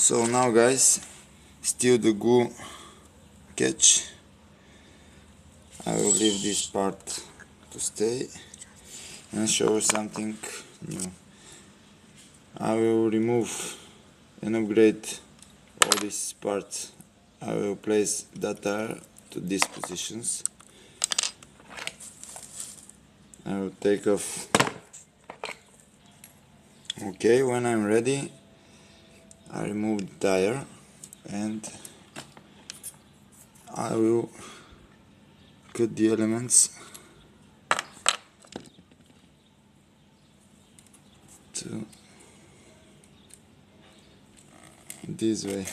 So now guys, still the glue catch. I will leave this part to stay and show you something new. I will remove and upgrade all these parts. I will place that tire to these positions. I will take off. Okay, when I'm ready, I remove the tire and I will cut the elements to this way.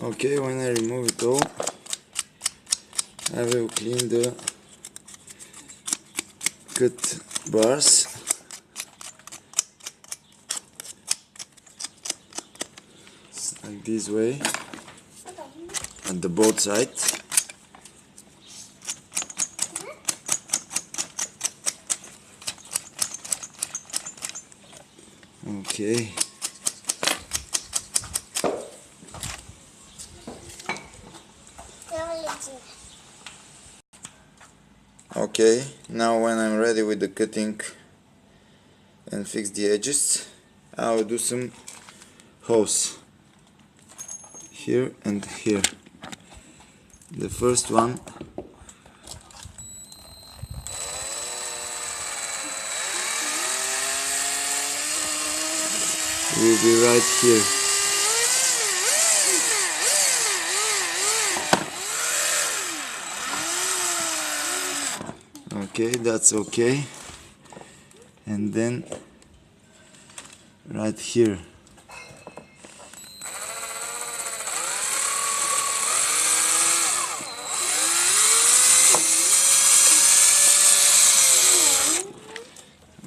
Okay, when I remove it all, I will clean the cut bars. Like this way, at the both sides. Okay. Okay, now when I'm ready with the cutting and fix the edges, I will do some holes here and here. The first one will be right here. Okay, that's okay. And then right here.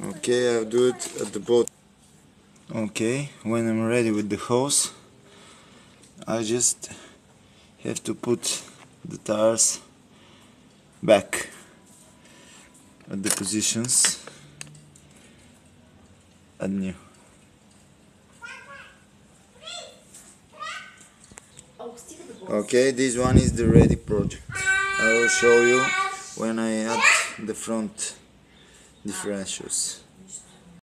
Okay, I'll do it at the bottom. Okay, when I'm ready with the hose, I just have to put the tires back at the positions at new. Okay, this one is the ready project. I will show you when I add the front differentials.